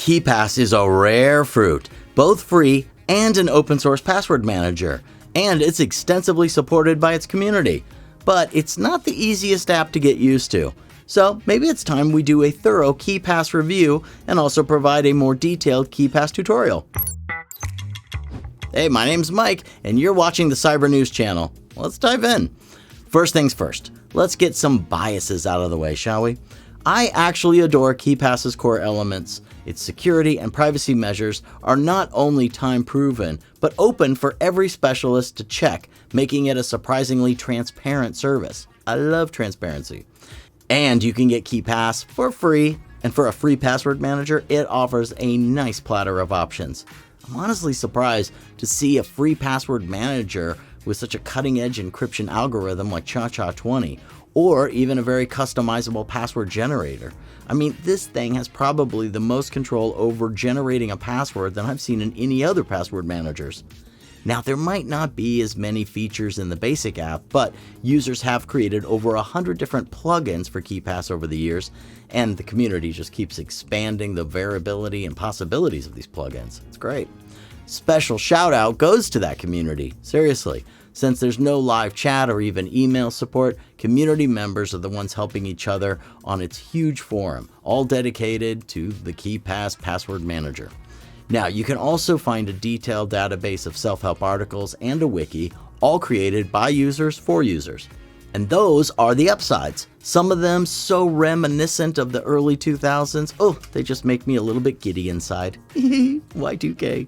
KeePass is a rare fruit, both free and an open source password manager, and it's extensively supported by its community. But it's not the easiest app to get used to. So maybe it's time we do a thorough KeePass review and also provide a more detailed KeePass tutorial. Hey, my name's Mike, and you're watching the Cybernews channel. Let's dive in. First things first, let's get some biases out of the way, shall we? I actually adore KeePass's core elements. Its security and privacy measures are not only time-proven, but open for every specialist to check, making it a surprisingly transparent service. I love transparency. And you can get KeePass for free, and for a free password manager, it offers a nice platter of options. I'm honestly surprised to see a free password manager with such a cutting-edge encryption algorithm like Cha-Cha-20, or even a very customizable password generator. I mean, this thing has probably the most control over generating a password than I've seen in any other password managers. Now, there might not be as many features in the basic app, but users have created over 100 different plugins for KeePass over the years, and the community just keeps expanding the variability and possibilities of these plugins. It's great. Special shout out goes to that community, seriously. Since there's no live chat or even email support, community members are the ones helping each other on its huge forum, all dedicated to the KeePass password manager. Now, you can also find a detailed database of self-help articles and a wiki, all created by users for users. And those are the upsides. Some of them so reminiscent of the early 2000s, they just make me a little bit giddy inside. Y2K.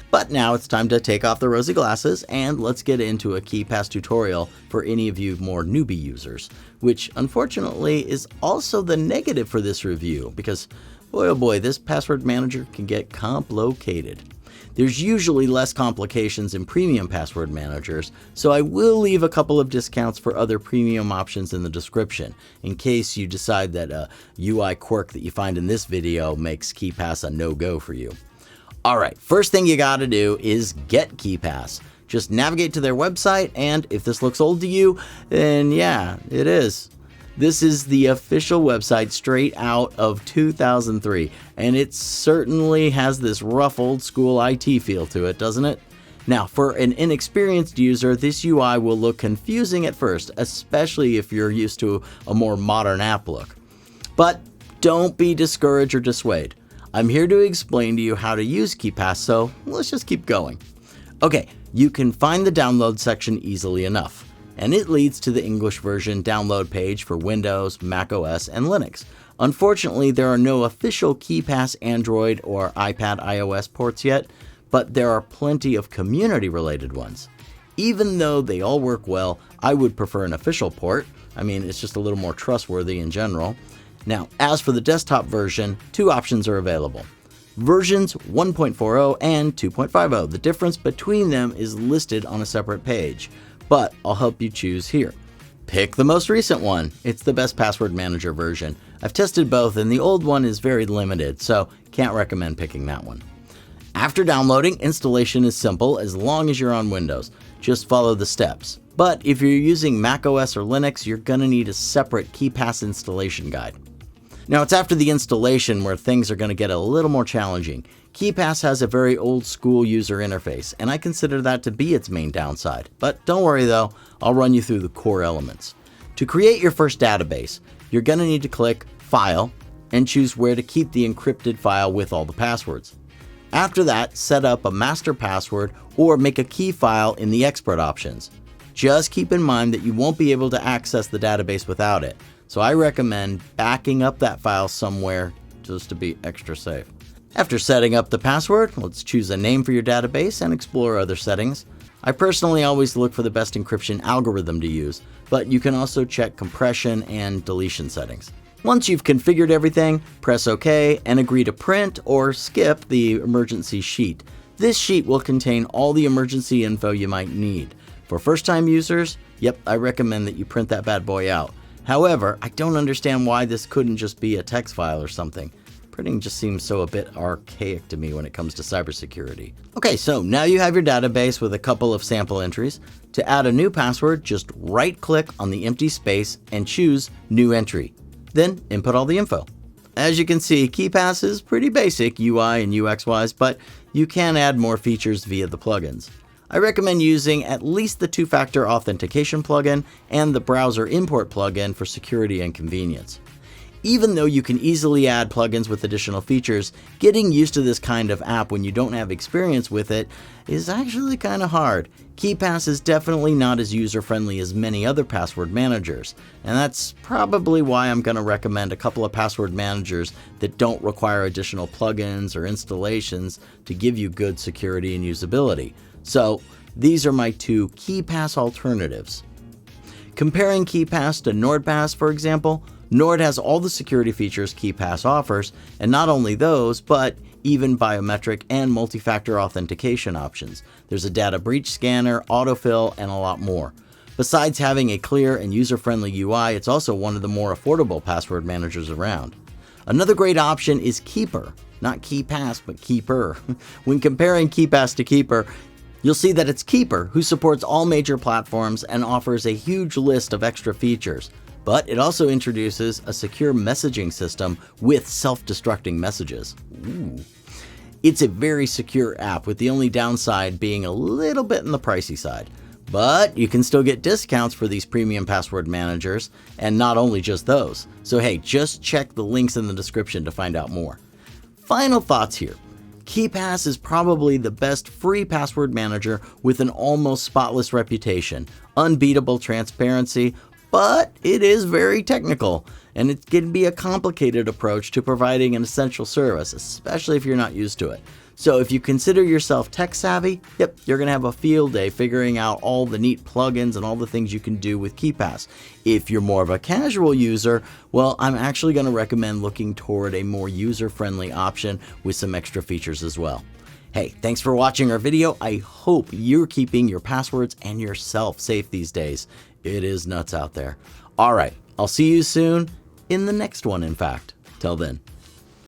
But now it's time to take off the rosy glasses and let's get into a KeePass tutorial for any of you more newbie users, which unfortunately is also the negative for this review because boy oh boy, this password manager can get complicated. There's usually less complications in premium password managers, so I will leave a couple of discounts for other premium options in the description in case you decide that a UI quirk that you find in this video makes KeePass a no-go for you. Alright, first thing you gotta do is get KeePass. Just navigate to their website, and if this looks old to you, then yeah, it is. This is the official website straight out of 2003, and it certainly has this rough old school IT feel to it, doesn't it? Now, for an inexperienced user, this UI will look confusing at first, especially if you're used to a more modern app look. But don't be discouraged or dissuaded. I'm here to explain to you how to use KeePass, so let's just keep going. Okay, you can find the download section easily enough, and it leads to the English version download page for Windows, Mac OS, and Linux. Unfortunately, there are no official KeePass Android or iPad iOS ports yet, but there are plenty of community-related ones. Even though they all work well, I would prefer an official port. I mean, it's just a little more trustworthy in general. Now, as for the desktop version, two options are available. Versions 1.40 and 2.50. The difference between them is listed on a separate page, but I'll help you choose here. Pick the most recent one. It's the best password manager version. I've tested both and the old one is very limited, so can't recommend picking that one. After downloading, installation is simple as long as you're on Windows. Just follow the steps. But if you're using Mac OS or Linux, you're gonna need a separate KeePass installation guide. Now, it's after the installation where things are going to get a little more challenging. KeePass has a very old school user interface, and I consider that to be its main downside. But don't worry though, I'll run you through the core elements. To create your first database, you're going to need to click File and choose where to keep the encrypted file with all the passwords. After that, set up a master password or make a key file in the export options. Just keep in mind that you won't be able to access the database without it. So I recommend backing up that file somewhere just to be extra safe. After setting up the password, let's choose a name for your database and explore other settings. I personally always look for the best encryption algorithm to use, but you can also check compression and deletion settings. Once you've configured everything, press OK and agree to print or skip the emergency sheet. This sheet will contain all the emergency info you might need. For first-time users, I recommend that you print that bad boy out. However, I don't understand why this couldn't just be a text file or something. Printing just seems so a bit archaic to me when it comes to cybersecurity. Okay, so now you have your database with a couple of sample entries. To add a new password, just right-click on the empty space and choose New Entry. Then input all the info. As you can see, KeePass is pretty basic UI and UX wise, but you can add more features via the plugins. I recommend using at least the two-factor authentication plugin and the browser import plugin for security and convenience. Even though you can easily add plugins with additional features, getting used to this kind of app when you don't have experience with it is actually kind of hard. KeePass is definitely not as user-friendly as many other password managers, and that's probably why I'm going to recommend a couple of password managers that don't require additional plugins or installations to give you good security and usability. So these are my two KeePass alternatives. Comparing KeePass to NordPass, for example, Nord has all the security features KeePass offers, and not only those, but even biometric and multi-factor authentication options. There's a data breach scanner, autofill, and a lot more. Besides having a clear and user-friendly UI, it's also one of the more affordable password managers around. Another great option is Keeper. Not KeePass, but Keeper. When comparing KeePass to Keeper, you'll see that it's Keeper who supports all major platforms and offers a huge list of extra features. But it also introduces a secure messaging system with self-destructing messages. Ooh. It's a very secure app, with the only downside being a little bit on the pricey side. But you can still get discounts for these premium password managers, and not only just those. So hey, just check the links in the description to find out more. Final thoughts here. KeePass is probably the best free password manager with an almost spotless reputation, unbeatable transparency, but it is very technical, and it can be a complicated approach to providing an essential service, especially if you're not used to it. So if you consider yourself tech savvy, yep, you're going to have a field day figuring out all the neat plugins and all the things you can do with KeePass. If you're more of a casual user, well, I'm actually going to recommend looking toward a more user-friendly option with some extra features as well. Hey, thanks for watching our video. I hope you're keeping your passwords and yourself safe these days. It is nuts out there. All right, I'll see you soon in the next one, in fact. Till then.